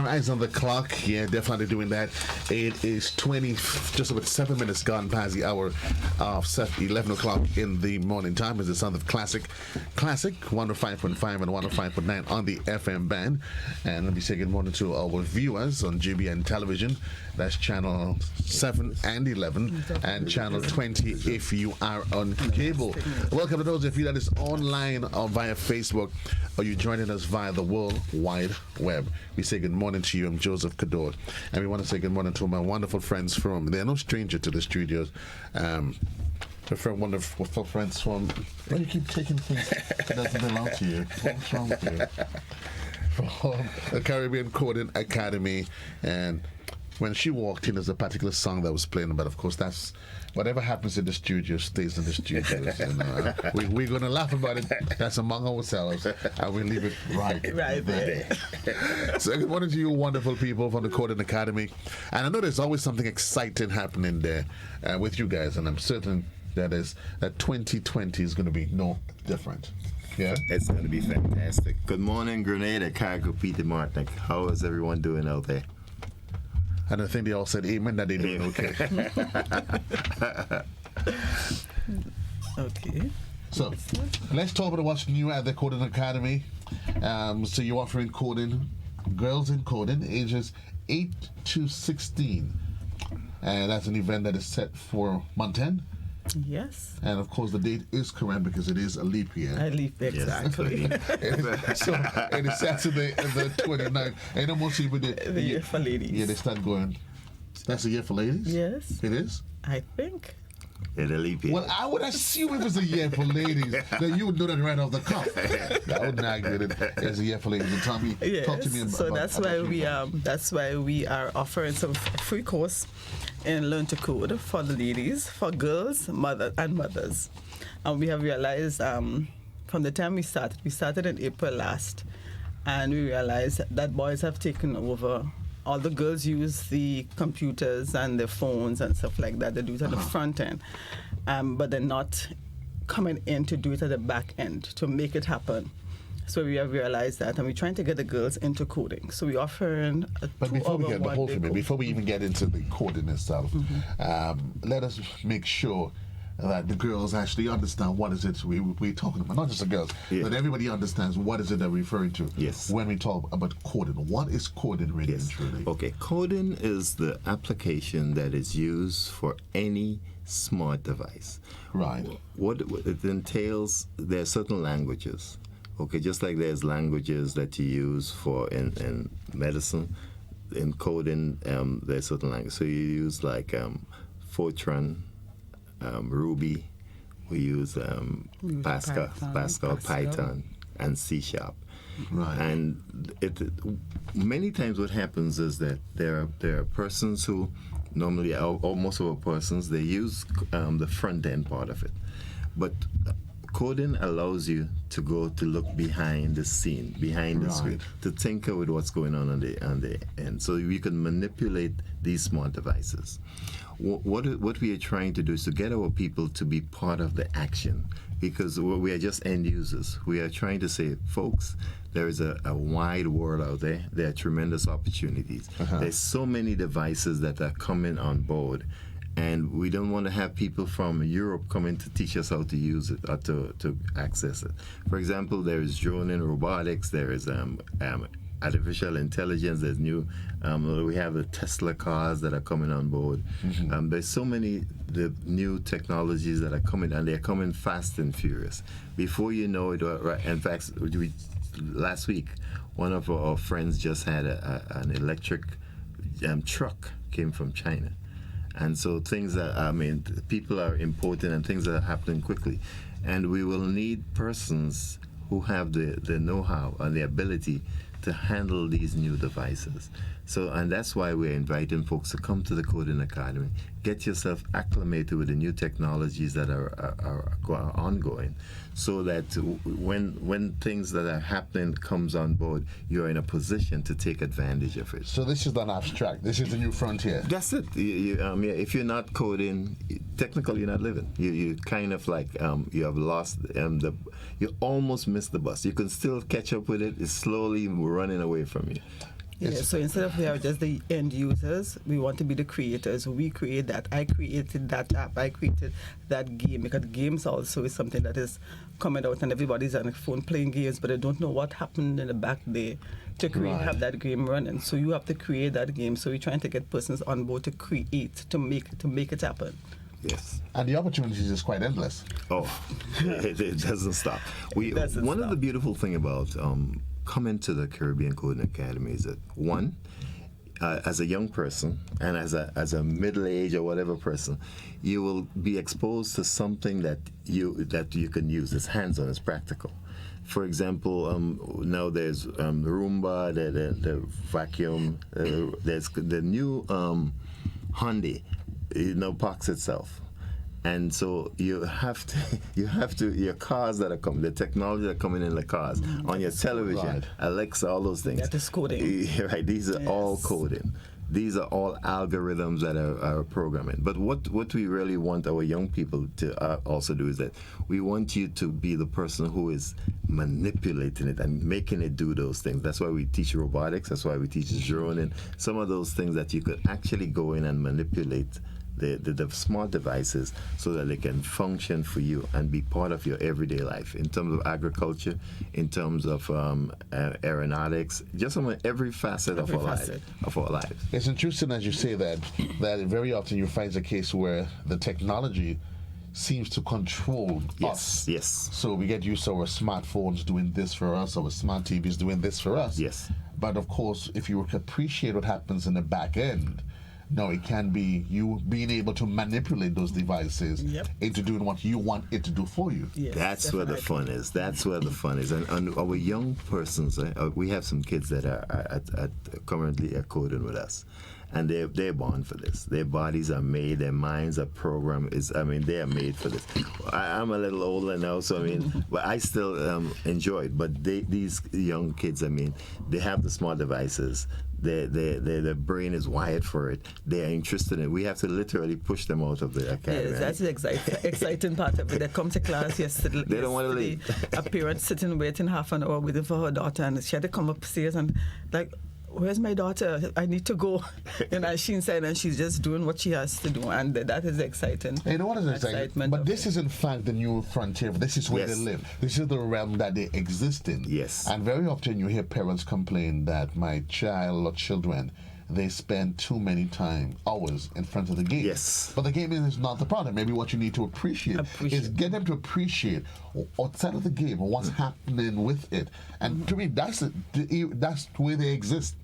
eyes on the clock. Yeah, definitely doing that. It is just about 7 minutes gone past the hour of 11 o'clock in the morning time. It's the sound of Classic 105.5 and 105.9 on the FM band. And let me say good morning to our viewers on GBN television. That's channel 7 and 11 and channel 20 if you are on cable. Welcome to those of you that is online or via Facebook, or you joining us via the World Wide Web. We say good morning to you. I'm Joseph Kador, and we want to say good morning to my wonderful friends from, they're no stranger to the studios, wonderful friends from, why do you keep taking things that doesn't belong to you? What's wrong with you? From the Caribbean Coding Academy. And when she walked in, there's a particular song that was playing, but of course that's whatever happens in the studio stays in the studios. We're going to laugh about it. That's among ourselves, and we leave it right there. So good morning to you, wonderful people from the Coding Academy. And I know there's always something exciting happening there with you guys, and I'm certain that 2020 is going to be no different. Yeah, it's going to be fantastic. Good morning, Grenada, Cargo, Peter Martin. How is everyone doing out there? And I think they all said amen, that they're doing okay. Okay. So, let's talk about what's new at the Coding Academy. So you're offering coding, girls in coding, ages 8 to 16. And that's an event that is set for month 10. Yes. And of course the date is correct because it is a leap year. A leap, exactly. So it is Saturday the 29th. And most people the year for ladies. Yeah, they start going. That's a year for ladies? Yes. It is? I think. It's a leap year. Well, I would assume it was a year for ladies. That you would know that right off the cuff. I would not get it as a year for ladies. And Tommy, yes. Talk to me about so that's why we are offering some free course in Learn to Code for the ladies, for girls, mothers. And we have realized from the time we started in April last, and we realized that boys have taken over. All the girls use the computers and the phones and stuff like that. They do it at the front end, but they're not coming in to do it at the back end to make it happen. So we have realized that, and we're trying to get the girls into coding. So we're offering a But before we even get into the coding itself, let us make sure that the girls actually understand what is it we're talking about. Not just the girls, but everybody understands what is it that we're referring to when we talk about coding. What is coding really and truly? Okay, coding is the application that is used for any smart device. Right. What it entails, there are certain languages. Okay, just like there's languages that you use for in medicine, in coding, there's certain languages. So you use like Fortran, Ruby, we use Pascal, Python, and C#. Right. And many times what happens is that there are persons who normally, or most of our persons, they use the front end part of it, but coding allows you to go to look behind the scene, behind the screen, to tinker with what's going on the end, so you can manipulate these smart devices. What we are trying to do is to get our people to be part of the action, because we are just end users. We are trying to say, folks, there is a wide world out there. There are tremendous opportunities. There's so many devices that are coming on board, and we don't want to have people from Europe coming to teach us how to use it or to access it. For example, there is drone and robotics. There is artificial intelligence. There's new. We have the Tesla cars that are coming on board. There's so many the new technologies that are coming, and they're coming fast and furious. Before you know it, in fact, last week, one of our friends just had an electric truck came from China. And so people are importing and things are happening quickly. And we will need persons who have the know-how and the ability to handle these new devices. So, and that's why we're inviting folks to come to the Coding Academy, get yourself acclimated with the new technologies that are ongoing, so that when things that are happening comes on board, you're in a position to take advantage of it. So this is not abstract. This is the new frontier. That's it. If you're not coding, technically you're not living. You kind of like you have lost you almost missed the bus. You can still catch up with it. It's slowly running away from you. Yeah, so instead of we are just the end users, we want to be the creators. We create that. I created that app. I created that game, because games also is something that is coming out, and everybody's on the phone playing games, but they don't know what happened in the back there to create Right. have that game running. So you have to create that game. So we're trying to get persons on board to create to make it happen. Yes. And the opportunities is quite endless. Oh, it doesn't stop. One of the beautiful thing about coming to the Caribbean Coding Academy is that one, as a young person and as a middle age or whatever person, you will be exposed to something that you can use. It's hands-on. It's practical. For example, now there's Roomba, the vacuum. There's the new Hyundai. Parks itself. And so you have to, your cars that are coming, the technology that are coming in the cars, on your television, Right. Alexa, all those things. That is coding. Right, these are all Yes. coding. These are all algorithms that are programming. But what we really want our young people to also do is that we want you to be the person who is manipulating it and making it do those things. That's why we teach robotics. That's why we teach droning. Some of those things that you could actually go in and manipulate the smart devices so that they can function for you and be part of your everyday life in terms of agriculture, in terms of aeronautics, just on every facet of our lives. It's interesting as you say that very often you find a case where the technology seems to control us. Yes. So we get used to our smartphones doing this for us, our smart TVs doing this for us. Yes. But of course, if you appreciate what happens in the back end, no, it can be you being able to manipulate those devices Yep. into doing what you want it to do for you. Yes, That's where the definitely. fun is. That's where the fun is. And our young persons, we have some kids that are currently coding with us. And they're born for this. Their bodies are made, their minds are programmed. They are made for this. I'm a little older now, so but I still enjoy it. But these young kids, they have the smart devices. Their brain is wired for it. They are interested in it. We have to literally push them out of the academy. Yes, that's the exciting part of it. They come to class yesterday. They don't wanna leave. A parent sitting waiting half an hour waiting for her daughter, and she had to come upstairs and like, where's my daughter? I need to go. She's inside and she's just doing what she has to do, and that is exciting. You know what is exciting? Excitement But of this it. is in fact the new frontier. This is where Yes. they live. This is the realm that they exist in. Yes. And very often you hear parents complain that my child or children, they spend too many hours in front of the game. Yes. But the game is not the problem. Maybe what you need to appreciate is get them to appreciate outside of the game what's happening with it. And to me, that's the way they exist.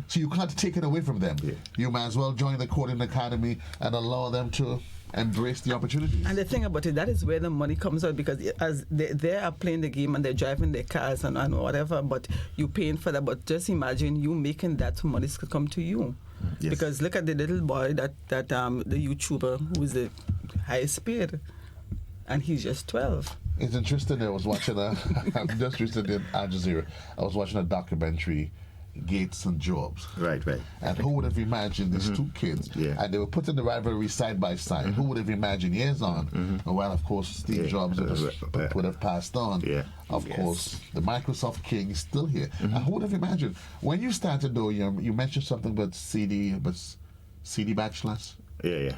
So you can't take it away from them. Yeah. You might as well join the coding academy and allow them to embrace the opportunities. And the thing about it, that is where the money comes out, because as they are playing the game and they're driving their cars and whatever, but you're paying for that. But just imagine you making that money to come to you. Yes. Because look at the little boy that the YouTuber who's the highest paid, and he's just 12. It's interesting. I was watching I'm just recently in Al Jazeera. I was watching a documentary, Gates and Jobs. Right. And who would have imagined these two kids? Yeah. And they were put in the rivalry side by side. Who would have imagined years on? Well, of course, Steve Yeah. Jobs would have passed on. Yeah. Of Yes. course, the Microsoft king is still here. And who would have imagined? When you started, though, you mentioned something about CD backslash. Yeah.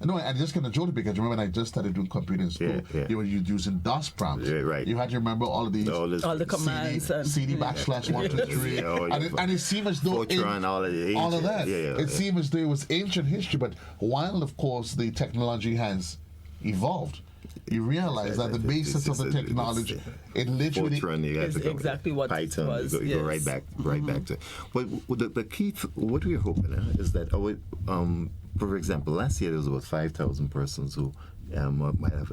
No, I'm just going to joke it because remember when I just started doing computer in school, Yeah. you were using DOS prompts. Yeah, right. You had to remember all of these. All the commands and CD backslash 1, 2, 3. Yeah, all your- And it seemed as though Fortran, all of the all of ancient- that. yeah. It seemed as though it was ancient history, but while of course the technology has evolved, you realize that the basis of the technology, it literally Fortran, you Is have to go exactly what it Python, was, you go right yes. back to it. But the key, what we're hoping is that for example, last year there was about 5,000 persons who might have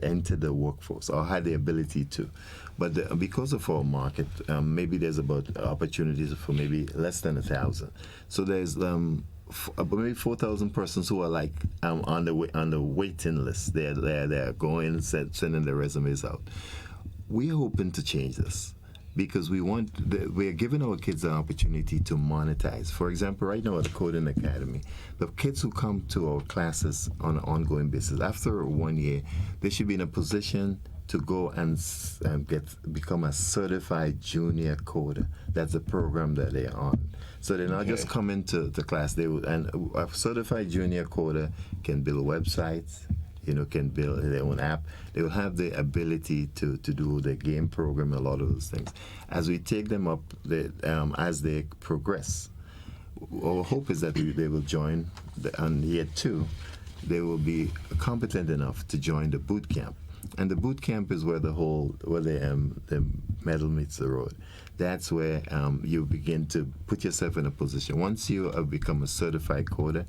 entered the workforce or had the ability to. But because of our market, maybe there's about opportunities for maybe less than 1,000. So there's maybe 4,000 persons who are like on the waiting list. They're going sending their resumes out. We're hoping to change this, because we're giving our kids an opportunity to monetize. For example, right now at the Coding Academy, the kids who come to our classes on an ongoing basis, after 1 year, they should be in a position to go and become a certified junior coder. That's the program that they're on. So they're not just coming to class. And a certified junior coder can build websites, can build their own app. They will have the ability to do the game program, a lot of those things. As we take them up, as they progress, our hope is that they will join on year 2. They will be competent enough to join the boot camp. And the boot camp is where the metal meets the road. That's where you begin to put yourself in a position. Once you have become a certified coder,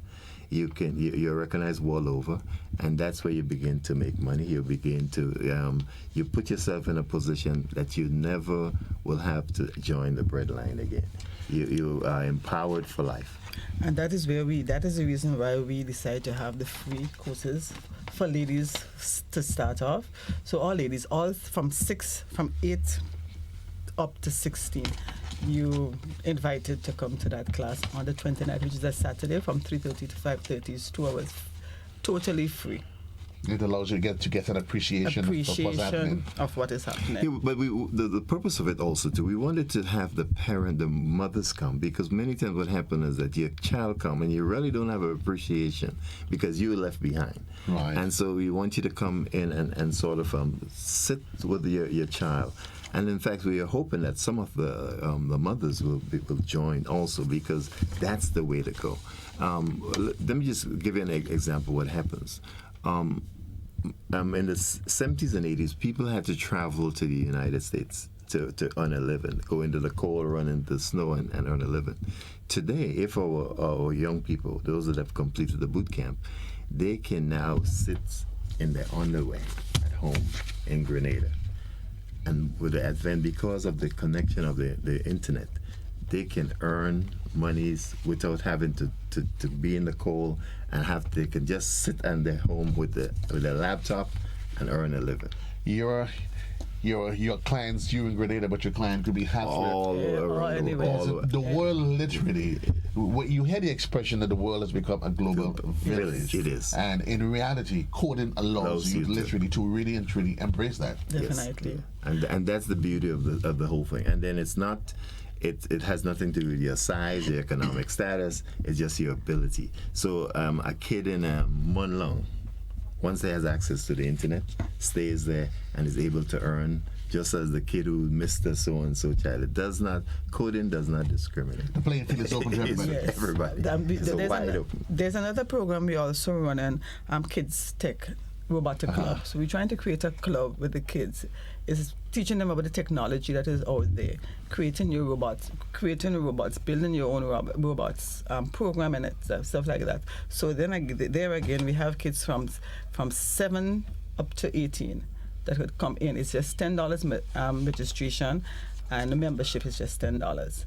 you're recognized all over, and that's where you begin to make money. You begin to you put yourself in a position that you never will have to join the breadline again. You are empowered for life. And that is the reason why we decided to have the free courses for ladies to start off. So all ladies, all from 8 up to 16, you invited to come to that class on the 29th, which is a Saturday from 3:30 to 5:30. It's 2 hours, totally free. It allows you to get an appreciation of what's happening. Of what is happening. Yeah, but the purpose of it also too, we wanted to have the mothers come, because many times what happens is that your child come and you really don't have an appreciation because you were left behind. Right. And so we want you to come in and sort of sit with your child. And in fact, we are hoping that some of the mothers will join also, because that's the way to go. Let me just give you an example of what happens. In the 70s and 80s, people had to travel to the United States to earn a living, go into the cold, run into the snow, and earn a living. Today, if our young people, those that have completed the boot camp, they can now sit in their underwear at home in Grenada. And with the advent, because of the connection of the internet, they can earn monies without having to be in the cold, and they can just sit in their home with their laptop and earn a living. Your clients, you in Grenada, but your client could be halfway All around the world. The world literally, you hear the expression that the world has become a global village. It is. And in reality, coding allows you literally to really and truly embrace that. Definitely. Yes. And that's the beauty of the whole thing. And then it's not, it has nothing to do with your size, your economic status. It's just your ability. So a kid in Munlong, once he has access to the internet, stays there and is able to earn, just as the kid who missed a so-and-so child. Coding does not discriminate. The playing field is open to everybody. Yes. Everybody. It's wide open. There's another program we also run in Kids Tech Robotic Club. So we're trying to create a club with the kids. It's teaching them about the technology that is out there, creating new robots, building your own robots, programming it, stuff like that. So then there again, we have kids from 7 up to 18 that would come in. It's just $10 registration, and the membership is just $10.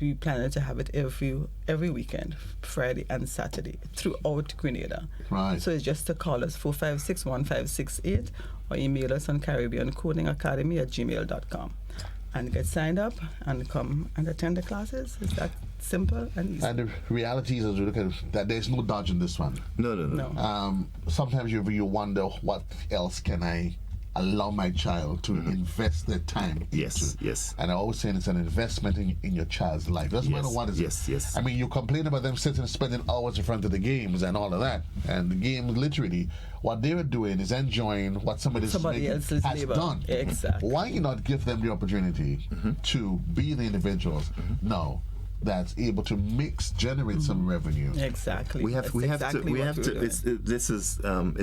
We plan to have it every weekend, Friday and Saturday, throughout Grenada. Right. So it's just to call us 456-1568 or email us on CaribbeanCodingAcademy@gmail.com and get signed up and come and attend the classes. It's that simple and easy. And the reality is, as we look at it, that there's no dodging this one. No. Sometimes you wonder, what else can I allow my child to invest their time into? Yes. And I always say it's an investment in your child's life. Doesn't matter what it is. Yes. I mean, you complain about them sitting and spending hours in front of the games and all of that. And the games, literally, what they were doing is enjoying what somebody else's has labor. done. Exactly. Why not give them the opportunity to be the individuals now that's able to generate some revenue? Exactly. It's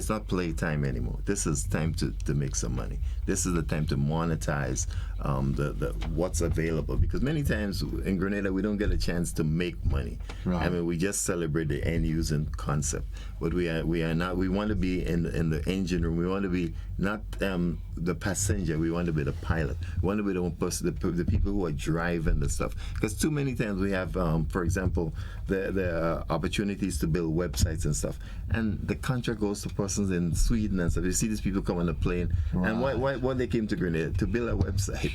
not playtime anymore. This is time to make some money. This is the time to monetize the what's available, because many times in Grenada we don't get a chance to make money. Right. I mean, we just celebrate the end using concept, but we are not. We want to be in the engine room. We want to be not the passenger. We want to be the pilot. We want to be the one person, the people who are driving the stuff. Because too many times we have, for example, the opportunities to build websites and stuff. And the contract goes to persons in Sweden and stuff. You see these people come on a plane, and why they came to Grenada? To build a website.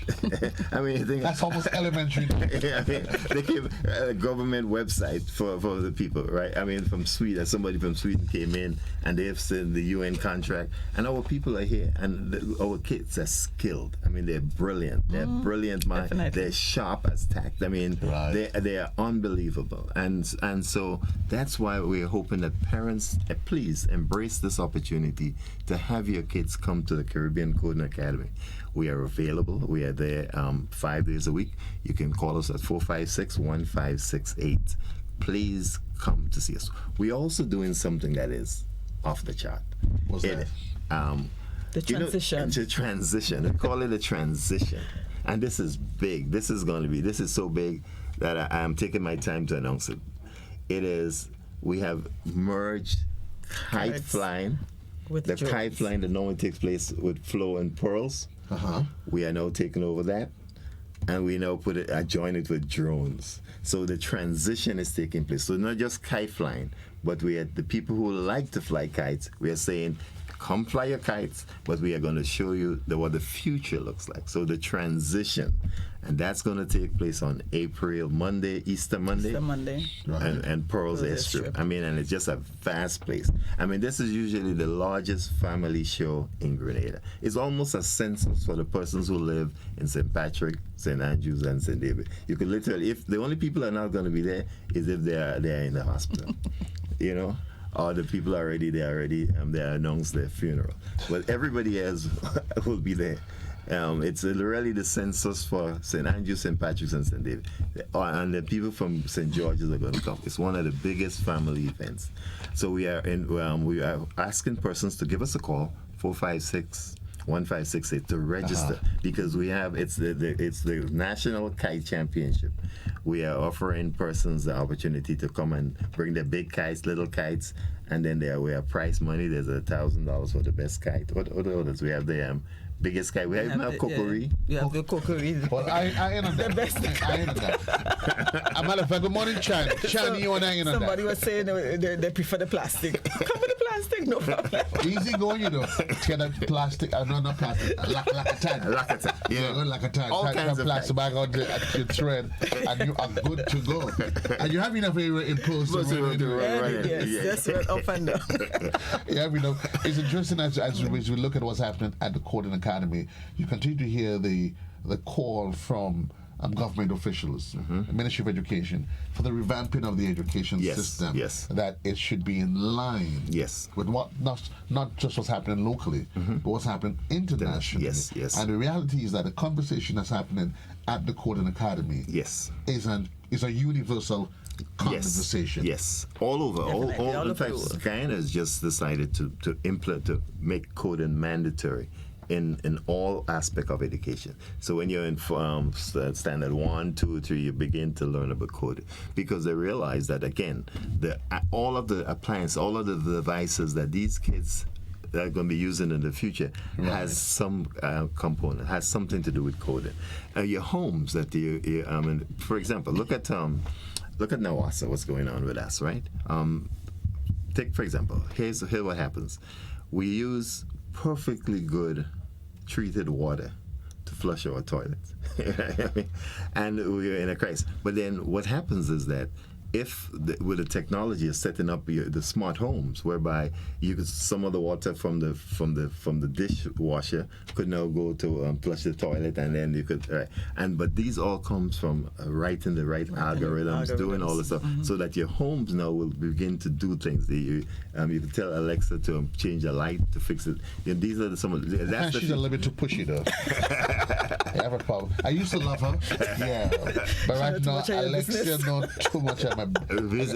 I mean, you think That's almost elementary. yeah, I mean, they gave a government website for the people, right? I mean, from Sweden, somebody from Sweden came in and they've sent the UN contract, and our people are here, and our kids are skilled. I mean, they're brilliant. They're brilliant minds. Definitely. They're sharp as tack. I mean, they are unbelievable, and so that's why we're hoping that parents please embrace this opportunity to have your kids come to the Caribbean Coding Academy. We are available. We are there 5 days a week. You can call us at 456-1568. Please come to see us. We're also doing something that is off the chart. What's that? The transition. It's a transition. We call it a transition. And this is big. This is so big that I am taking my time to announce it. We have merged kite Kites. flying. With The drones. kite flying that normally takes place with Flo and Pearls. We are now taking over that, and we now join it with drones. So the transition is taking place. So not just kite flying, but we are the people who like to fly kites. We are saying, come fly your kites, but we are going to show you what the future looks like. So the transition, and that's going to take place on Easter Monday. Easter Monday. And Pearl's Airstrip. I mean, and it's just a vast place. I mean, this is usually the largest family show in Grenada. It's almost a census for the persons who live in St. Patrick, St. Andrews, and St. David. You could literally, if the only people are not going to be there is if they're in the hospital, you know. Or the people are already there they announced their funeral. But everybody else will be there. It's really the census for St. Andrews, St. Patrick's, and St. David. And the people from St. George's are going to come. It's one of the biggest family events. So we are asking persons to give us a call, 456-1568, to register, because it's the National Kite Championship. We are offering persons the opportunity to come and bring their big kites, little kites, and then we have prize money. There's $1,000 for the best kite. What others? We have the biggest kite. We have Kokori. You have the Kokori. Well, I ain't on that. The best. I ain't on that. I'm matter of fact, good morning, Chan. Chan, you and I ain't on that. Somebody was saying they prefer the plastic. Come with the plastic, no problem. Easy going, you know. Get a plastic, not plastic, lacatan. Lacatan, yeah. Lacatan. All kinds of plastic bag on the thread, and you are good to go. And you have enough area in post. Right. Yes, that's right, up and down. You have enough. It's interesting as we look at what's happening at the Coding Academy. You continue to hear the call from government officials, the Ministry of Education, for the revamping of the education system. Yes. That it should be in line. Yes. With what not just what's happening locally, but what's happening internationally. Yes. And the reality is that the conversation that's happening at the Coding Academy is a universal conversation. Yes. All over. All All in fact, over the world. Guyana has just decided to make coding mandatory in all aspect of education. So when you're in standard 1, 2, 3, you begin to learn about coding, because they realize that, again, all of the appliances, all of the devices that these kids are going to be using in the future has some component, has something to do with coding. Your homes that for example, look at Nawasa, what's going on with us, right? Take, for example, here's what happens. We use perfectly good treated water to flush our toilets. And we're in a crisis. But then what happens is that if with the technology of setting up the smart homes, whereby some of the water from the dishwasher could now go to flush the toilet, and then you could but these all comes from writing the right algorithms, doing all the stuff, so that your homes now will begin to do things. You can tell Alexa to change a light, to fix it. These are some of that's she's a little bit too pushy though. I have a problem. I used to love her, but right now Alexia not too much of my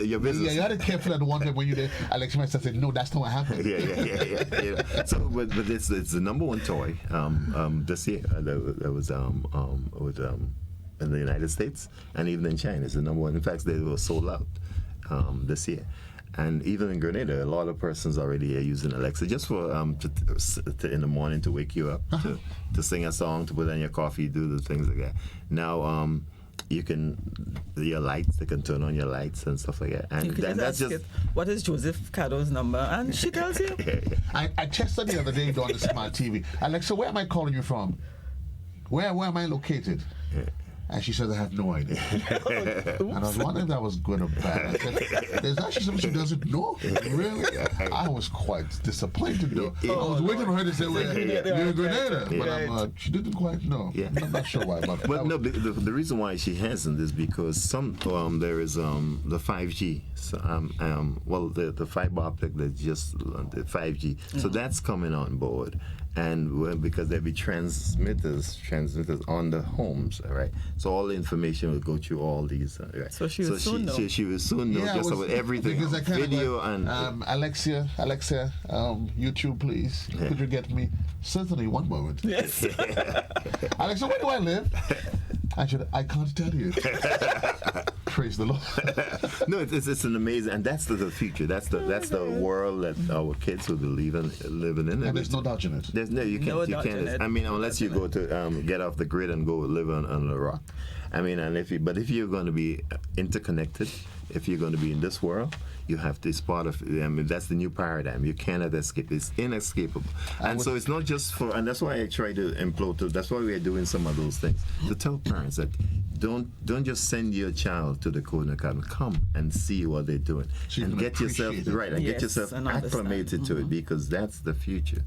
your business. Yeah, you had to be careful at the one time when you did. Alexia might say, "No, that's not what happened." Yeah. So, but it's the number one toy this year. That was in the United States and even in China. It's the number one. In fact, they were sold out this year. And even in Grenada, a lot of persons already are using Alexa just for to in the morning to wake you up, to sing a song, to put on your coffee, do the things like that. Now, you can your lights. They can turn on your lights and stuff like that. And You can then just that's ask just it, what is Joseph Cado's number? And she tells you. I tested the other day on the smart TV. Alexa, where am I calling you from? Where am I located? And she said, I have no idea. And I was wondering if that was good or bad. I said, there's actually something she doesn't know? Really? I was quite disappointed, though. I was waiting for her to say, well, you're a Grenada. But she didn't quite know. Yeah. I'm not sure why. But no, the reason why she hasn't is because there is the 5G. So, the fiber optic that's just the 5G. So that's coming on board. And because there'll be transmitters on the homes, right? So all the information will go through all these, right? So she will soon know. She will soon know just about everything, because I kinda video went, and Alexa, YouTube, please. Could you get me? Certainly, one moment. Yes. Alexa, where do I live? I can't tell you. Praise the Lord. No, it's an amazing, and that's the future. That's the world that our kids will be living in. And there's no doubt in it. There's you can't. I mean, unless you go to get off the grid and go live on a rock. I mean, if you're going to be interconnected, if you're going to be in this world, you have to. It's part of. I mean, that's the new paradigm. You cannot escape. It's inescapable. And so it's not just for. And that's why I try to implode. That's why we are doing some of those things to tell parents that don't just send your child to the Coding Academy. Come and see what they're doing So you and can get yourself appreciate it. right and get Yes, yourself and understand. acclimated to it, because that's the future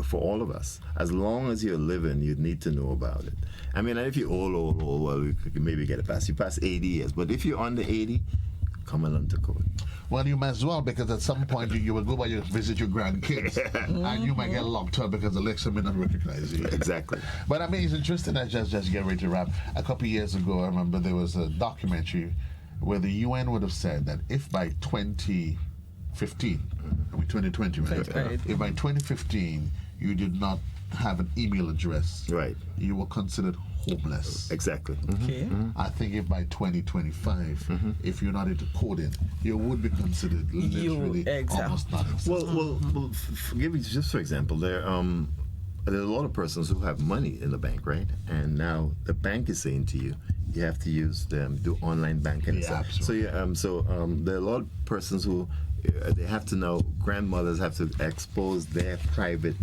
for all of us. As long as you're living, you need to know about it. I mean, if you're old, well, you could maybe get it past. You pass 80 years, but if you're under 80, come and learn to code. Well, you might as well, because at some point you will go by and visit your grandkids, and you might get locked up because Alexa may not recognize you. Exactly. But I mean, it's interesting. I just get ready to wrap. A couple of years ago, I remember there was a documentary where the UN would have said that if by 2015, I mean 2020, right? Right. If by 2015 you did not have an email address, Right. you were considered homeless. Exactly. Okay. I think if by 2025, if you're not into coding, you would be considered literally exactly. almost not existent. Well, give me just for example, there's a lot of persons who have money in the bank, right? And now the bank is saying to you, you have to do online banking. and Yeah, stuff. So there are a lot of persons who they have to know. Grandmothers have to expose their private.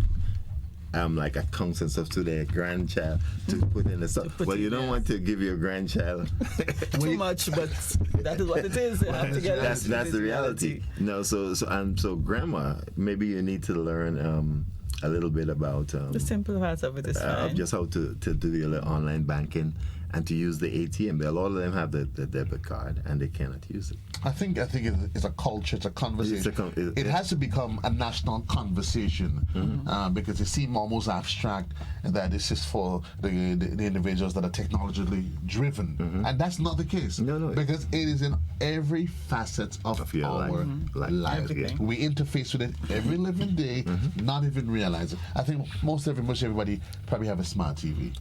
Like accounts and stuff to their grandchild to put in the stuff. Well, you don't want to give your grandchild Too much, but that is what it is. They have to get that's it. the It is reality. No, so grandma, maybe you need to learn a little bit about The simple parts of it is fine. just how to do your online banking and to use the ATM. A lot of them have the debit card and they cannot use it. I think it's a culture, it's a conversation. It has to become a national conversation because it seems almost abstract that this is for the individuals that are technologically driven, and that's not the case. No. Because it is in every facet of your our life. life. Everything. We interface with it every living day, not even realize it. I think most everybody probably have a smart TV.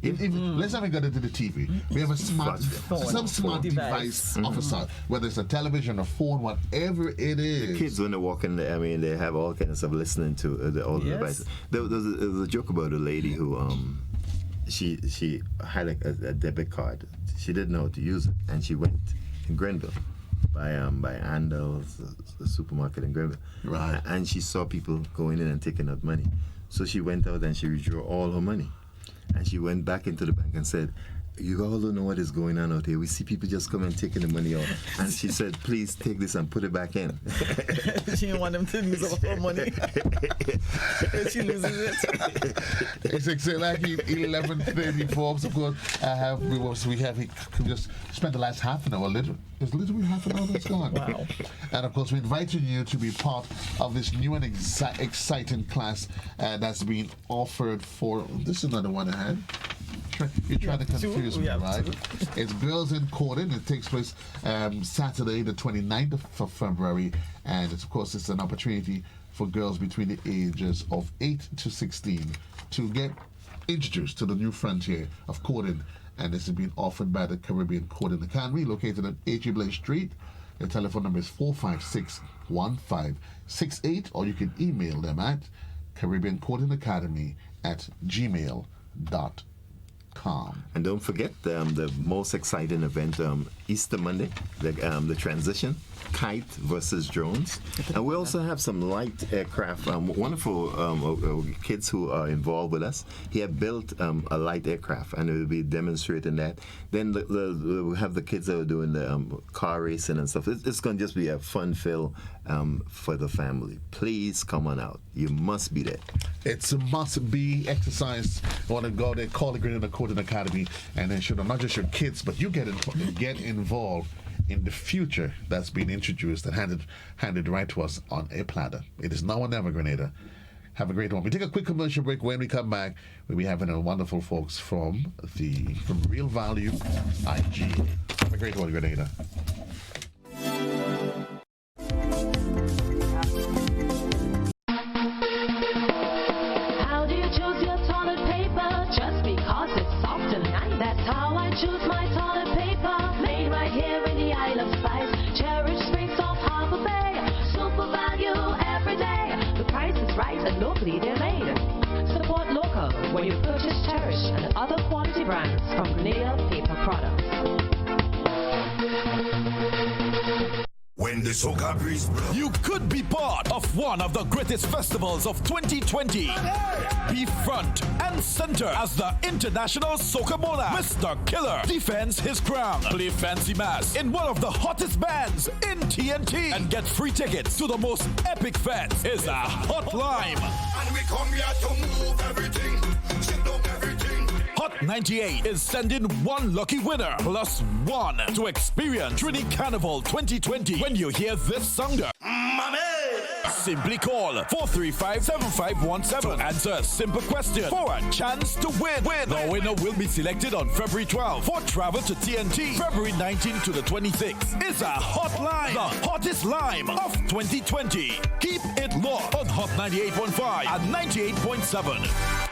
Let's not even get into the TV. We have a some smart device of a sort, whether it's a television, a phone, whatever it is. Kids, when they walk in there, I mean, they have all kinds of stuff listening to all the Yes. devices. There was a joke about a lady who she had a debit card. She didn't know how to use it, and she went in Grenville by Andel's, the supermarket in Grenville. Right. And she saw people going in and taking out money. So she went out and she withdrew all her money. And she went back into the bank and said, "You all don't know what is going on out here. We see people just come and taking the money out." And she said, "Please take this and put it back in." She didn't want them to lose all her money. She loses it. It's exactly 11:30, folks. Of course, we just spent the last half an hour. It's literally half an hour that's gone. Wow. And of course, we invite you to be part of this new and exciting class that's being offered for. This is another one I had. You're trying to confuse me, right? It's Girls in Coding. It takes place Saturday, the 29th of February, and of course, it's an opportunity for girls between the ages of 8 to 16 to get introduced to the new frontier of coding. And this is being offered by the Caribbean Coding Academy, located at H.E. Blaise Street. The telephone number is 456-1568, or you can email them at caribbeancodingacademy@gmail.com. Calm. And don't forget the most exciting event, Easter Monday, the transition, kite versus drones. And we also have some light aircraft. Wonderful kids who are involved with us. He had built a light aircraft, and we'll be demonstrating that. Then we'll have the kids that are doing the car racing and stuff. It's going to just be a fun fill for the family. Please come on out. You must be there. It's a must-be exercise. You want to go there, call the Grenada Coding Academy, and ensure that not just your kids, but you get involved in the future that's being introduced and handed right to us on a platter. It is now or never, Grenada. Have a great one. We take a quick commercial break. When we come back, we'll be having wonderful folks from Real Value IG. Have a great one, Grenada. How do you choose your toilet paper? Just because it's soft and nice. That's how I choose my toilet paper. Made right here in the Isle of Spice. Cherish streets of Harbor Bay. Super value every day. The price is right and locally they're made. Support local when you purchase Cherish and other quality brands from Grenada Paper Products. When the soca breeze blows, You could be part of one of the greatest festivals of 2020. Be front and center as the international soca monarch, Mr. Killer, defends his crown. Play fancy mass in one of the hottest bands in TNT and get free tickets to the most epic fest. Is a Hot Lime. and we come here to move everything, shake down everything. Hot 98 is sending one lucky winner plus one to experience Trini Carnival 2020. When you hear this song, Mommy! simply call 435-7517 to answer a simple question for a chance to win. The winner will be selected on February 12 for travel to TNT, February 19 to the 26th. It's a Hot Lime, the hottest lime of 2020. Keep it locked on Hot 98.5 and 98.7.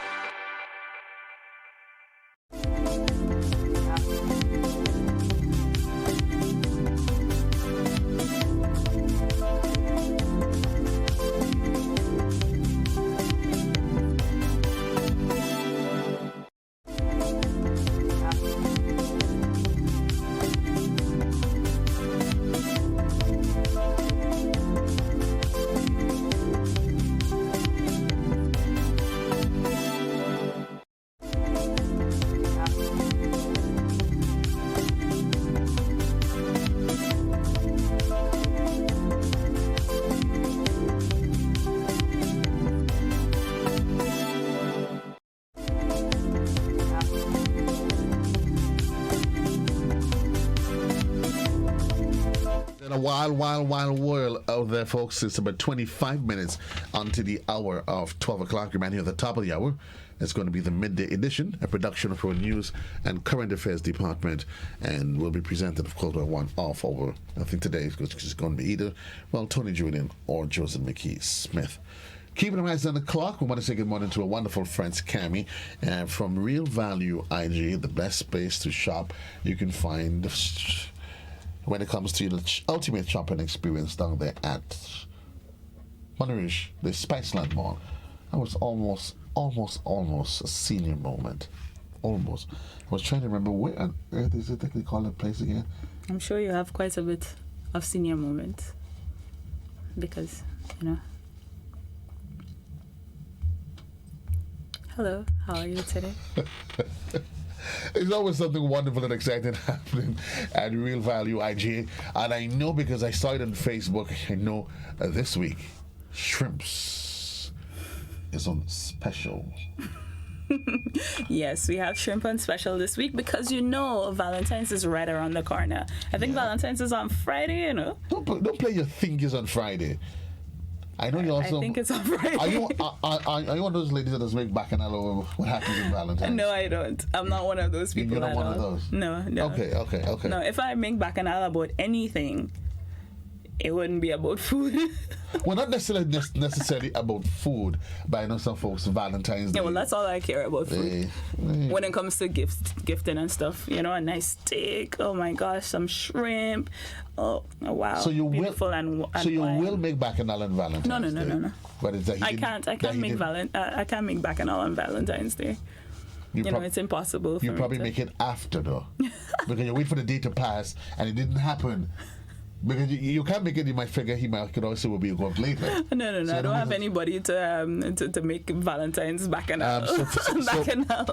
A wild world out there, folks. It's about 25 minutes onto the hour of 12 o'clock. You're here at the top of the hour. It's going to be the midday edition, a production for News and Current Affairs Department, and will be presented, of course, by one off over. I think today is going to be either, Tony Julian or Joseph McKee Smith. Keeping our eyes on the clock, we want to say good morning to a wonderful friend, Cami, from Real Value IG, the best space to shop you can find when it comes to the ultimate shopping experience down there at Monterey, the Spiceland Mall. That was almost a senior moment. Almost. I was trying to remember where on earth is it that they call that place again? I'm sure you have quite a bit of senior moments because, Hello, how are you today? There's always something wonderful and exciting happening at Real Value IG. And I know because I saw it on Facebook, I know this week, shrimps is on special. Yes, we have shrimp on special this week because Valentine's is right around the corner. I think Valentine's is on Friday, Don't play your think it's on Friday. I know you also. I think it's on Friday. Are you one of those ladies that does make bacchanal over what happens in Valentine's? No, I don't. I'm not one of those people. You're not at one all. of those? No. Okay. No, if I make bacchanal about anything, it wouldn't be about food. Well, not necessarily about food, but I know some folks Valentine's Day. Yeah, well, that's all I care about food. When it comes to gifting and stuff, a nice steak. Oh my gosh, some shrimp. Oh wow. So you beautiful will. And so you wine. will make bacchanal on Valentine's Day. No. But it's that I can't make bacchanal on Valentine's Day. You You know, it's impossible for You me probably to- make it after though, because you wait for the day to pass and it didn't happen. Because you can't make it, you might figure he could also will be go up later. No. So I don't have it's- anybody to make Valentine's back and out. So,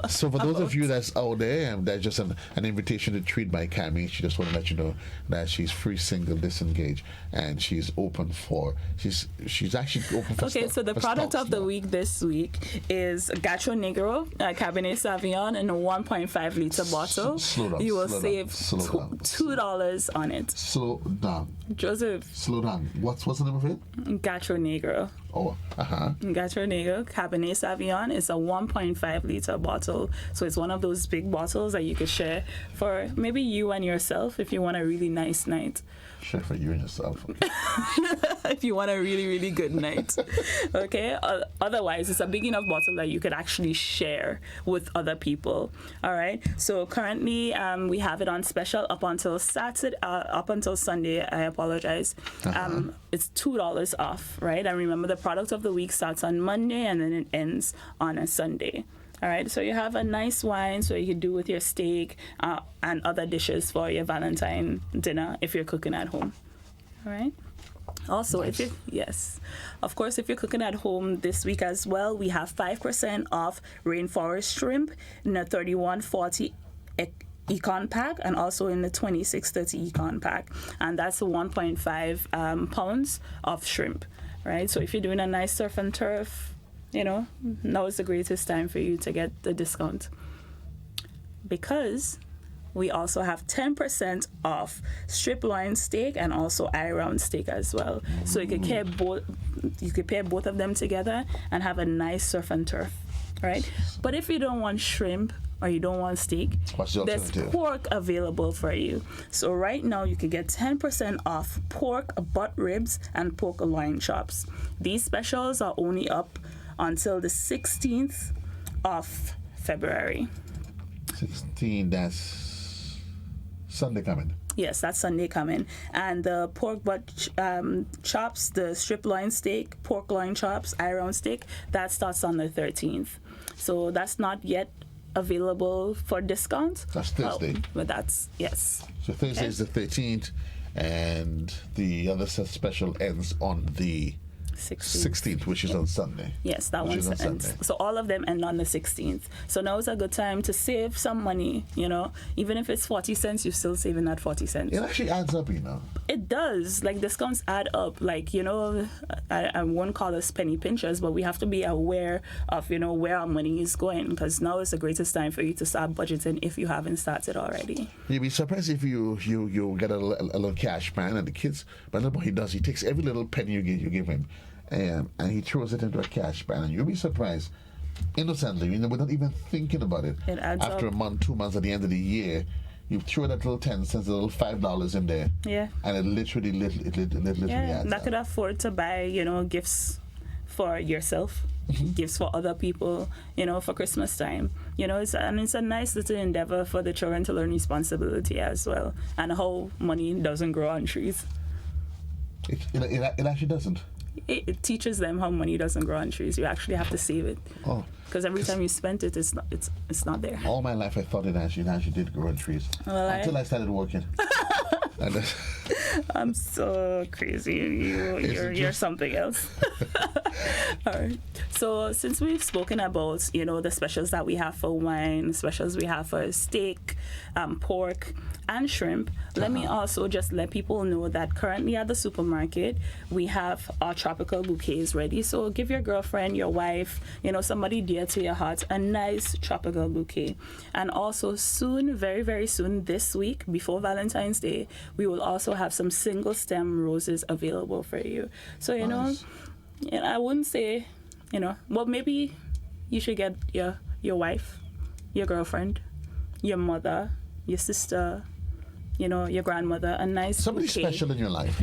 so for those of you that's out there, that's just an invitation to treat by Cammie. She just want to let you know that she's free, single, disengaged, and she's open for. She's actually open for. Okay, so the for product stocks of the now. week this week is Gacho Negro Cabernet Sauvignon in a 1.5 liter bottle. Slow down, You will slow save down, slow down. $2 on it. Slow down. Joseph, Slow down. What's the name of it? Gacho Negro. Oh, Gacho Negro Cabernet Sauvignon is a 1.5 liter bottle. So it's one of those big bottles that you could share for maybe you and yourself if you want a really nice night. Share for you and yourself. If you want a really, really good night. Okay? Otherwise, it's a big enough bottle that you could actually share with other people. All right? So currently, we have it on special up until Sunday. I apologize. It's $2 off, right? And remember, the product of the week starts on Monday and then it ends on a Sunday. All right, so you have a nice wine so you can do with your steak and other dishes for your Valentine dinner if you're cooking at home. All right. Also, if you of course, if you're cooking at home this week as well, we have 5% off Rainforest shrimp in a 3140 econ pack and also in the 2630 econ pack, and that's 1.5 pounds of shrimp. Right. So if you're doing a nice surf and turf, you know, now is the greatest time for you to get the discount, because we also have 10% off strip loin steak and also eye round steak as well. So you could pair both of them together and have a nice surf and turf, right? But if you don't want shrimp or you don't want steak, What's the there's alternative? pork available for you. So right now you can get 10% off pork butt ribs and pork loin chops. These specials are only up until the 16th of February. 16, that's Sunday coming. Yes, that's Sunday coming. And the pork butt chops, the strip loin steak, pork loin chops, eye round steak, that starts on the 13th. So that's not yet available for discount. That's Thursday. But that's, yes. So Thursday is the 13th, and the other special ends on the 16th, which is on Sunday. Yes, that Which one is on ends. Sunday. So all of them end on the 16th. So now is a good time to save some money, you know. Even if it's 40 cents, you're still saving that 40 cents. It actually adds up, you know. It does. Like, discounts add up. Like, you know, I won't call us penny pinchers, but we have to be aware of, you know, where our money is going, because now is the greatest time for you to start budgeting if you haven't started already. You'd be surprised if you get a little cash man, and the kids, but what he does, he takes every little penny you give him, and he throws it into a cash pan, and you'll be surprised, innocently, you know, without even thinking about it. It adds After up. a month, 2 months, at the end of the year, you throw that little 10 cents, a little $5 in there, Yeah. and it literally Yeah, adds that up. could afford to buy, you know, gifts for yourself, gifts for other people, you know, for Christmas time. You know, it's a nice little endeavor for the children to learn responsibility as well, and how money doesn't grow on trees. It actually doesn't. It teaches them how money doesn't grow on trees. You actually have to save it, Oh, because every time you spend it, it's not there. all my life I thought it actually did grow on trees. Well, Until I started working. And then- I'm so crazy. You're just- something else. All right. So since we've spoken about, you know, the specials that we have for wine, specials we have for steak, pork, and shrimp, let me also just let people know that currently at the supermarket we have our tropical bouquets ready. So give your girlfriend, your wife, you know, somebody dear to your heart, a nice tropical bouquet. And also soon, very, very soon this week, before Valentine's Day, we will also have some single stem roses available for you. So, you Nice. know, I wouldn't say, you know, well, maybe you should get your wife, your girlfriend, your mother, your sister, you know, your grandmother, a nice Somebody bouquet. special in your life.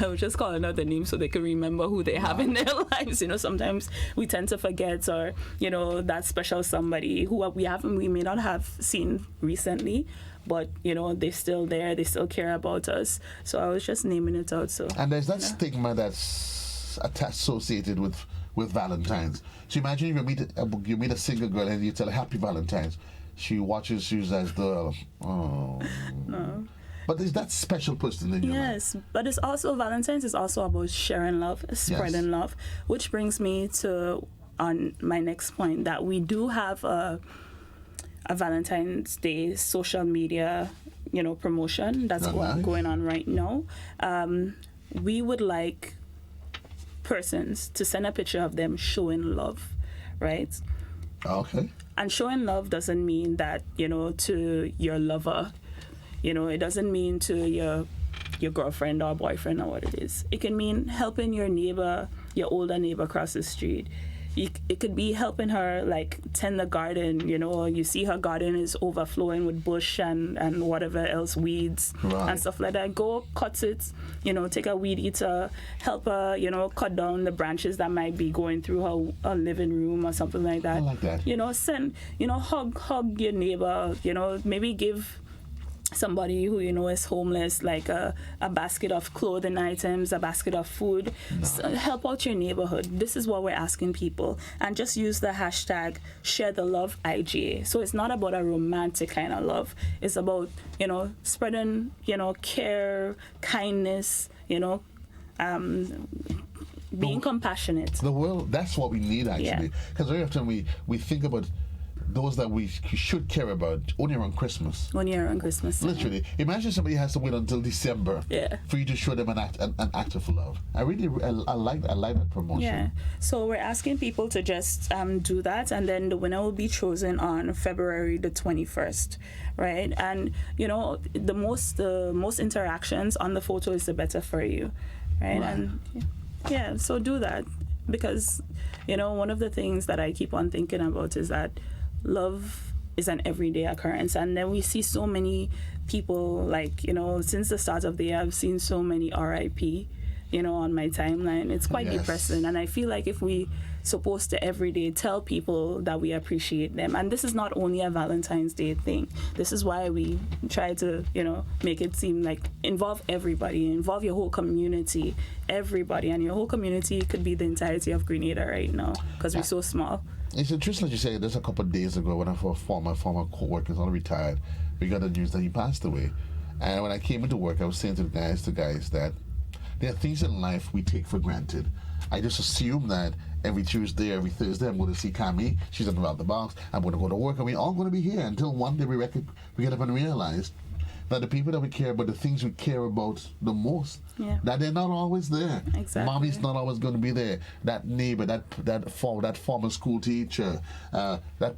I was just calling out the name so they can remember who they have in their lives. You know, sometimes we tend to forget, or, you know, that special somebody who we may not have seen recently, but, you know, they're still there, they still care about us. So I was just naming it out. So And there's that stigma that's associated with with Valentine's. So imagine if you meet a single girl and you tell her Happy Valentine's. She watches, she's as the No. But is that special person in your life? Yes, but it's also Valentine's is also about sharing love, spreading love, which brings me to on my next point that we do have a Valentine's Day social media, promotion that's going on right now. We would like persons to send a picture of them showing love, right? Okay. And showing love doesn't mean that, to your lover. It doesn't mean to your girlfriend or boyfriend or what it is. It can mean helping your neighbor, your older neighbor cross the street. It could be helping her, like, tend the garden, you see her garden is overflowing with bush and whatever else, weeds and stuff like that. Go cut it, take a weed eater, help her, cut down the branches that might be going through her living room or something like that. I like that. Send, hug your neighbor, maybe give somebody who is homeless like a basket of clothing items, a basket of food. So help out your neighborhood. This is what we're asking people, and just use the hashtag #ShareTheLoveIGA. So it's not about a romantic kind of love. It's about spreading care, kindness, being compassionate. The world, that's what we need, actually. Because very often we think about those that we should care about only around Christmas. Only around Christmas. Literally. Imagine somebody has to wait until December for you to show them an act of love. I like that promotion. Yeah. So we're asking people to just do that, and then the winner will be chosen on February the 21st, right? And the most interactions on the photo is the better for you, right? And so do that, because one of the things that I keep on thinking about is that love is an everyday occurrence, and then we see so many people, like, since the start of the year I've seen so many RIP on my timeline. It's quite depressing, and I feel like if we supposed to every day tell people that we appreciate them, and this is not only a Valentine's Day thing. This is why we try to make it seem like involve everybody, involve your whole community, everybody, and your whole community could be the entirety of Grenada right now, because we're so small. It's interesting that you say this. A couple of days ago, when my former co-workers all retired, we got the news that he passed away. And when I came into work, I was saying to the guys that there are things in life we take for granted. I just assume that every Tuesday, every Thursday, I'm going to see Cami. She's at the box. I'm going to go to work, and we're all going to be here until one day we get up and realize that the people that we care about, the things we care about the most, that they're not always there. Exactly. Mommy's not always going to be there. That neighbor, that former school teacher, that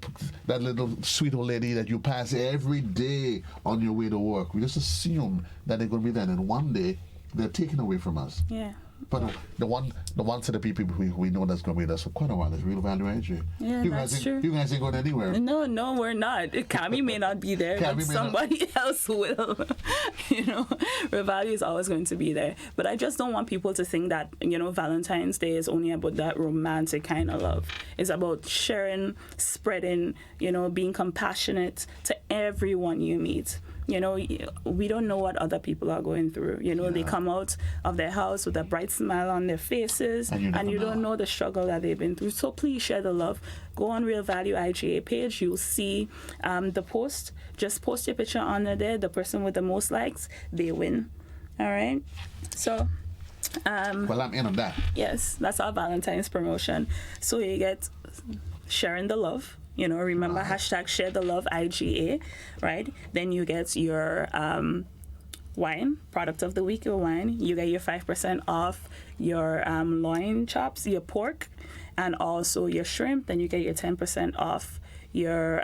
little sweet old lady that you pass every day on your way to work. We just assume that they're going to be there, and one day they're taken away from us. Yeah. But the one set of people we know that's going to be with us for quite a while is Real Value IGA. Yeah, that's true. You guys ain't going anywhere. No, we're not. Cami may not be there, but somebody else will. Real Value is always going to be there. But I just don't want people to think that, Valentine's Day is only about that romantic kind of love. It's about sharing, spreading, being compassionate to everyone you meet. We don't know what other people are going through. They come out of their house with a bright smile on their faces, and you don't know the struggle that they've been through. So please share the love. Go on Real Value IGA page. You'll see the post. Just post your picture on there. The person with the most likes, they win. All right? So... well, I'm in on that. Yes, that's our Valentine's promotion. So you get sharing the love. Remember hashtag #ShareTheLoveIGA, right? Then you get your wine, product of the week, your wine. You get your 5% off your loin chops, your pork, and also your shrimp. Then you get your 10% off your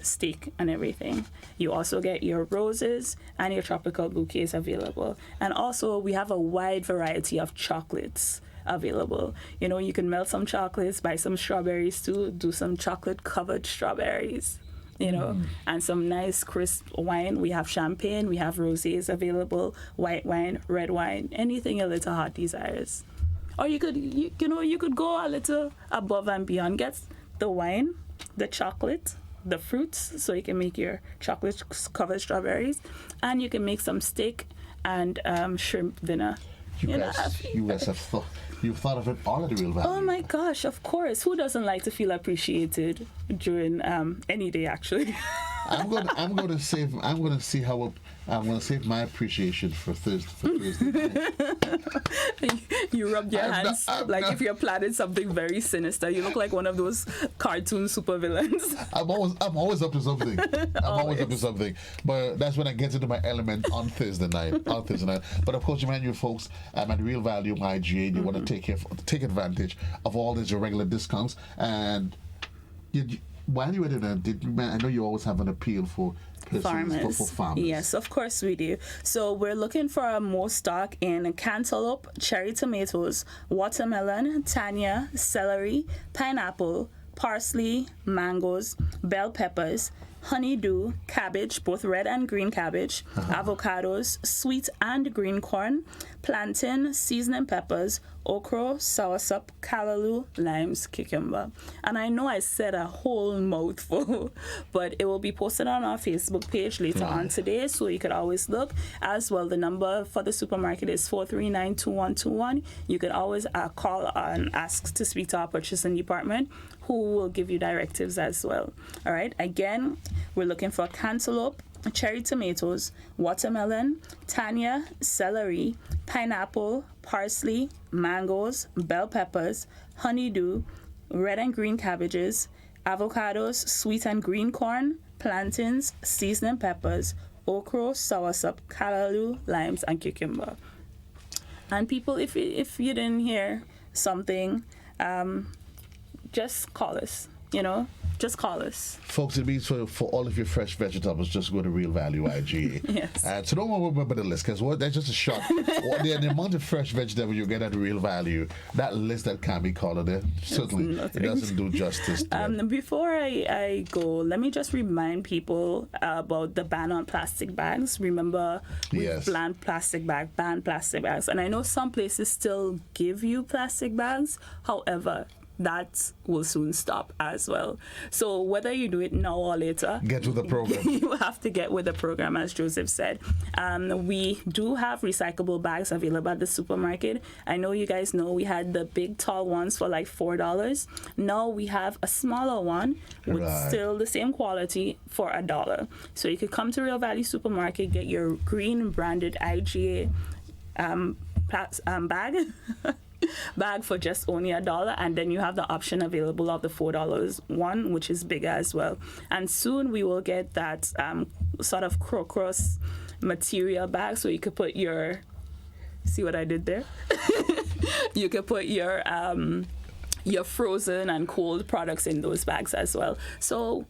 steak and everything. You also get your roses and your tropical bouquets available. And also we have a wide variety of chocolates available. You can melt some chocolates, buy some strawberries too, do some chocolate covered strawberries, and some nice crisp wine. We have champagne, we have rosés available, white wine, red wine, anything your little heart desires. Or you could go a little above and beyond. Get the wine, the chocolate, the fruits, so you can make your chocolate covered strawberries, and you can make some steak and shrimp dinner. You guys have thought. You've thought of it all at the Real Value. Oh my gosh, of course. Who doesn't like to feel appreciated during any day, actually? I'm going to save my appreciation for Thursday. You rubbed your hands like if you're planning something very sinister. You look like one of those cartoon supervillains. I'm always up to something. Always up to something. But that's when I get into my element on Thursday night. But of course, you remind you folks, I'm at Real Value IGA. You want to take advantage of all these regular discounts. And while you were there, I know you always have an appeal for farmers. For farmers. Yes, of course we do. So we're looking for more stock in cantaloupe, cherry tomatoes, watermelon, tanya, celery, pineapple, parsley, mangoes, bell peppers, honeydew, cabbage, both red and green cabbage, avocados, sweet and green corn, plantain, seasoning peppers, okra, soursop, callaloo, limes, cucumber. And I know I said a whole mouthful, but it will be posted on our Facebook page later on today, so you could always look. As well, the number for the supermarket is 439-2121. You could always call and ask to speak to our purchasing department, who will give you directives as well. All right, again, we're looking for cantaloupe, cherry tomatoes, watermelon, tanya, celery, pineapple, parsley, mangoes, bell peppers, honeydew, red and green cabbages, avocados, sweet and green corn, plantains, seasoning peppers, okra, soursop, callaloo, limes, and cucumber. And people, if you didn't hear something, just call us, just call us. Folks, it means for all of your fresh vegetables, just go to Real Value IGA. Yes. So don't remember the list, because that's just a shot. The amount of fresh vegetables you get at Real Value, that list that can be called there, certainly it doesn't do justice to it. Before I go, let me just remind people about the ban on plastic bags. Remember, we've banned plastic bags. And I know some places still give you plastic bags. However, that will soon stop as well. So whether you do it now or later, get with the program. You have to get with the program, as Joseph said. We do have recyclable bags available at the supermarket. I know you guys know we had the big tall ones for like $4. Now we have a smaller one with still the same quality for $1. So you could come to Real Value Supermarket, get your green branded IGA bag for just only $1, and then you have the option available of the $4 one, which is bigger as well. And soon we will get that sort of cross material bag, so you could put your, see what I did there? You could put your frozen and cold products in those bags as well. So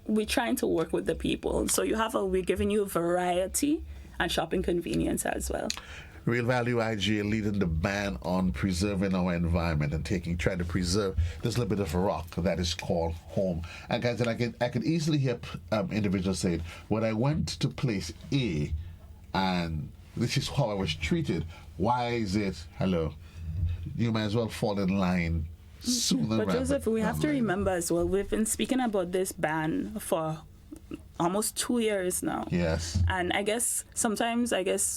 we're trying to work with the people. So we're giving you variety and shopping convenience as well. Real Value IGA leading the ban on preserving our environment and trying to preserve this little bit of a rock that is called home. And guys, I can easily hear individuals saying, when I went to place A and this is how I was treated, why is it, hello, you might as well fall in line sooner. But Joseph, we have to remember as well, we've been speaking about this ban for almost 2 years now. Yes. And I guess sometimes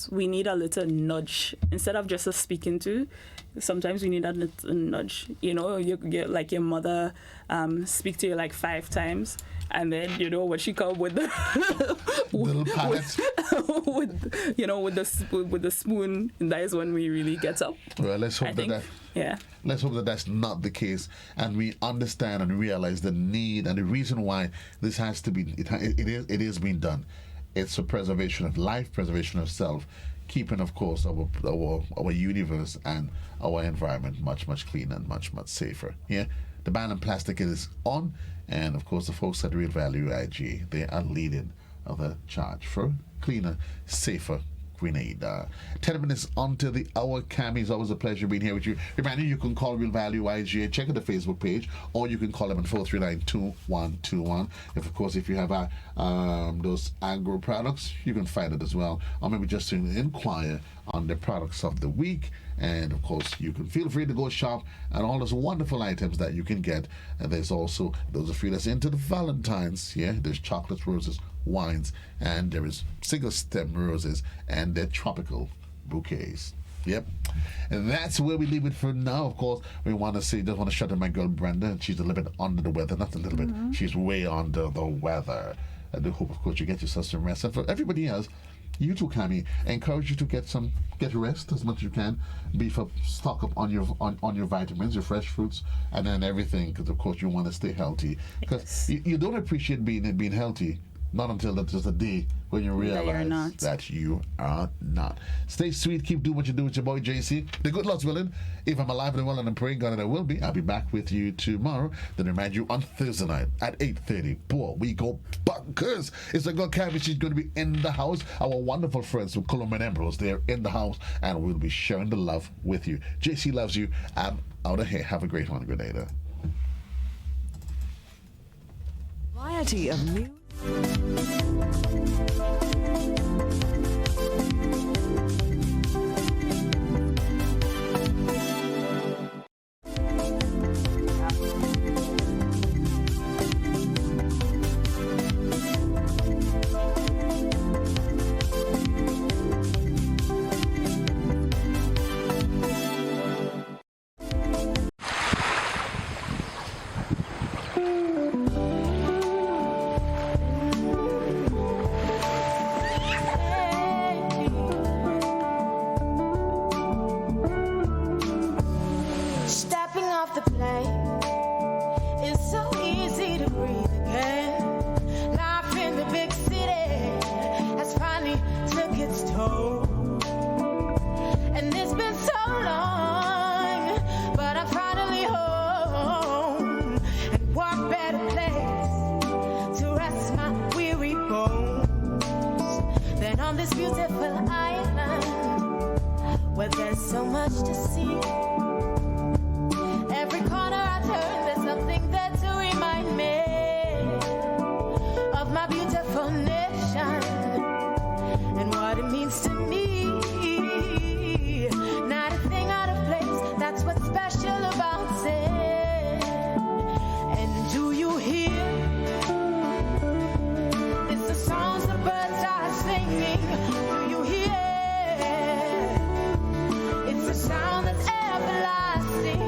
we need a little nudge instead of just a speaking to. Sometimes we need a little nudge. You like your mother speak to you like 5 times, and then what she called with the little pallets. with the spoon. That is when we really get up. Well, let's hope Let's hope that that's not the case, and we understand and realize the need and the reason why this has to be. It is being done. It's for preservation of life, preservation of self, keeping, of course, our universe and our environment much cleaner and much safer. Yeah, the ban on plastic is on, and of course, the folks at Real Value IGA, they are leading the charge for cleaner, safer Grenada. 10 minutes onto the hour. Cammy, it's always a pleasure being here with you. Remember, you can call Real Value IGA, check out the Facebook page, or you can call them on 439-2121. If you have those agro products, you can find it as well. Or maybe just to inquire on the products of the week. And of course, you can feel free to go shop and all those wonderful items that you can get. And there's also those of you that's into the Valentine's. Yeah, there's chocolates, roses, wines, and there is single stem roses and their tropical bouquets. Yep. And that's where we leave it for now. Of course, we want to say, just want to shout out my girl Brenda. She's a little bit under the weather. Not a little bit. She's way under the weather. I do hope, of course, you get yourself some rest. And for everybody else, you too, Cammy, I encourage you to get rest as much as you can. Beef up, stock up on your vitamins, your fresh fruits, and then everything. Because of course you want to stay healthy. Because you don't appreciate being healthy. Not until there's a day when you realize that you are not. Stay sweet. Keep doing what you do with your boy JC. The good Lord's willing. If I'm alive and well and I'm praying God that I will be, I'll be back with you tomorrow. Then remind you on Thursday night at 8:30. Boy, we go bunkers. It's a good cabin. She's going to be in the house. Our wonderful friends from Coleman Ambrose, they're in the house, and we'll be sharing the love with you. JC loves you. I'm out of here. Have a great one, Grenada. Variety of news. Stepping off the plane, it's so easy to breathe again. Life in the big city has finally took its toll. And it's been so long, but I'm finally home. And what better place to rest my weary bones than on this beautiful island where there's so much to see. Every corner I turn, there's something there to remind me of my beautiful nation and what it means to me. Not a thing out of place, that's what's special about it. And do you hear? It's the songs the birds are singing. Do you hear? It's the sound that's everlasting.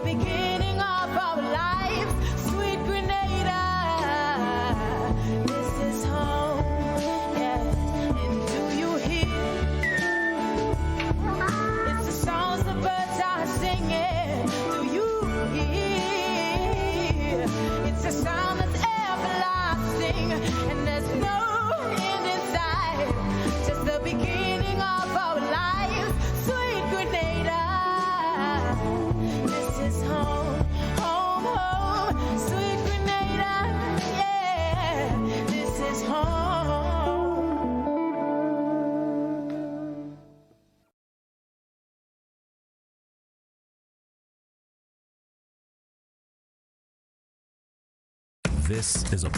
Beginning of our lives, sweet Grenada. This is home, yes. And do you hear? It's the songs the birds are singing. Do you hear? It's a sound that's everlasting, and there's no end in sight. Just the beginning of our lives, sweet Grenada. This is home, home, home, sweet Grenada, yeah, this is home. This is a